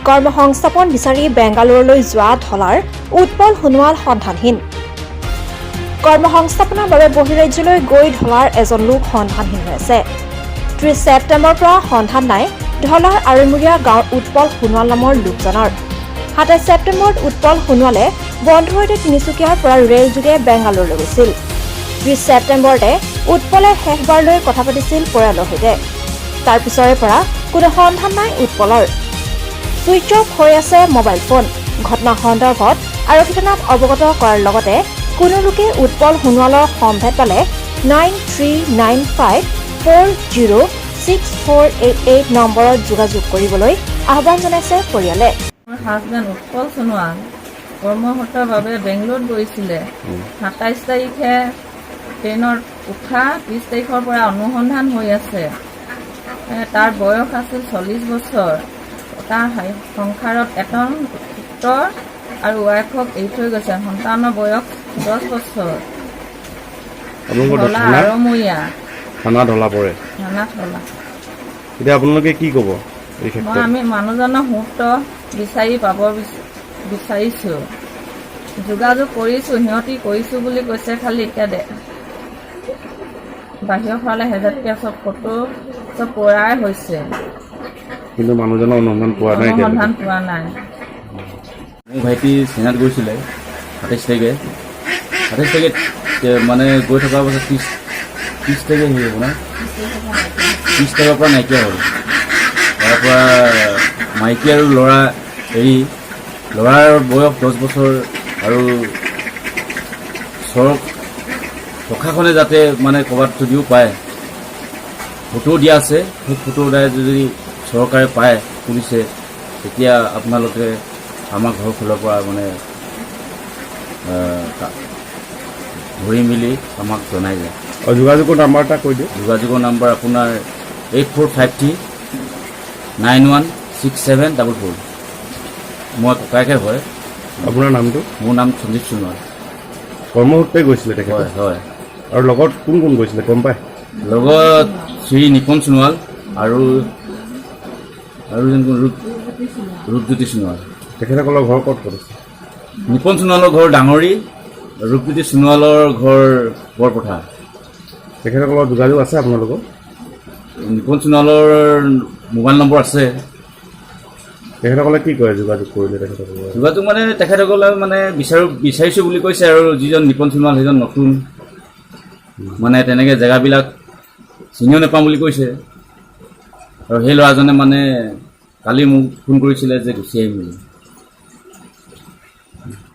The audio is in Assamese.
কৰ্মসংস্থাপন বিচাৰি বেংগালুৰুলৈ যোৱা ঢলাৰ উৎপল সোণোৱাল সন্ধানহীন। কৰ্মসংস্থাপনৰ বাবে বহিৰাজ্যলৈ গৈ ঢলাৰ এজন লোক সন্ধানহীন হৈ আছে। 30 ছেপ্টেম্বৰৰ পৰা সন্ধান নাই ঢলাৰ আৰৈমুৰীয়া গাঁৱৰ উৎপল সোণোৱাল নামৰ লোকজনৰ। 27 ছেপ্টেম্বৰত উৎপল সোণোৱালে বন্ধুৰ সৈতে তিনিচুকীয়াৰ পৰা ৰেলযোগে বেংগালুৰুলৈ গৈছিল। 30 ছেপ্টেম্বৰতে উৎপলে শেষবাৰলৈ কথা পাতিছিল পৰিয়ালৰ সৈতে। তাৰ পিছৰে পৰা কোনো সন্ধান নাই উৎপলৰ। ছুইচ অফ হৈ আছে মোবাইল ফোন। ঘটনা সন্দৰ্ভত আৰক্ষী থানাত অৱগত কৰাৰ লগতে কোনো লোকে উৎপল সোণোৱালৰ সম্ভেদ পালে 9395406488 নম্বৰত যোগাযোগ কৰিবলৈ আহ্বান জনাইছে পৰিয়ালে। মোৰ হাজবেণ্ড উৎপল সোণোৱাল কৰ্মসূত্ৰৰ বাবে বেংগলোৰত গৈছিলে। 27 তাৰিখে ট্ৰেইনত উঠা, 30 তাৰিখৰ পৰা অনুসন্ধান হৈ আছে। তাৰ বয়স আছিল 40 বছৰ। তাৰ সংসাৰত এজন পুত্ৰ আৰু ৱাইফক এৰি থৈ গৈছে। সন্তানৰ বয়স 10 বছৰ। ঢলা আৰমূৰীয়া থানা ঢলা পৰে। থানা ঢলা। এতিয়া আপোনালোকে কি ক'ব এই ক্ষেত্ৰত? আমি মানুহজনৰ মুহূৰ্ত বিচাৰি পাব বিচাৰিছোঁ, যোগাযোগ কৰিছোঁ, সিহঁতি কৰিছোঁ বুলি কৈছে। খালি এতিয়া বাহিৰৰ ফালে হেজাতকে চব ফটো চব পৰাই হৈছে, কিন্তু মানুহজনৰ অনুসন্ধান পোৱা নাই। অনুসন্ধান পোৱা নাই। মোৰ ভাইটি চেনাত গৈছিলে 28 তাৰিখে। 28 তাৰিখে মানে গৈ থকাৰ পাছত 30 তাৰিখে হেৰি হ'ব না, 30 তাৰিখৰ পৰা নাইকিয়া হ'ল। তাৰ পৰা মাইকী আৰু ল'ৰা হেৰি, ল'ৰাৰ বয়স 10 বছৰ আৰু প্ৰশাসনে যাতে মানে ক'ৰবাত যদিও পায়, ফটো দিয়া আছে, সেই ফটো দ্বাৰাই যদি চৰকাৰে পায়, পুলিচে, তেতিয়া আপোনালোকে আমাৰ ঘৰফালৰ পৰা মানে ধৰি মেলি আমাক জনাই যায়। যোগাযোগৰ নাম্বাৰ এটা কৈ দিয়ক। যোগাযোগৰ নাম্বাৰ আপোনাৰ 8453916744। মই ককাইকে হয়। আপোনাৰ নামটো? মোৰ নাম সঞ্জীৱ সোণোৱাল। কৰ্মসূত্ৰে গৈছিলে তেখেত? হয় হয়। আৰু লগত কোন কোন গৈছিলে গম পায়? লগত শ্ৰী নিপন সোণোৱাল আৰু ৰূপজ্যোতি সোণোৱাল। তেখেতসকলৰ ঘৰ ক'ত পৰিছে? নিপন সোণোৱালৰ ঘৰ ডাঙৰি, ৰূপজ্যোতি সোণোৱালৰ ঘৰ বৰপথাৰ। তেখেতসকলৰ যোগাযোগ আছে আপোনালোকৰ? নিপন সোণোৱালৰ মোবাইল নম্বৰ আছে। তেখেতসকলে কি কৰে যোগাযোগ কৰিলে? তেখেতসকলে যোগাযোগ মানে তেখেতসকলে মানে বিচাৰিছোঁ বুলি কৈছে। আৰু যিজন নিপন সোণোৱাল সেইজন নতুন, মানে তেনেকৈ জেগাবিলাক চিনিও নাপাওঁ বুলি কৈছে। আৰু সেই ল'ৰাজনে মানে কালি মোক ফোন কৰিছিলে যে গুচি আহিম বুলি।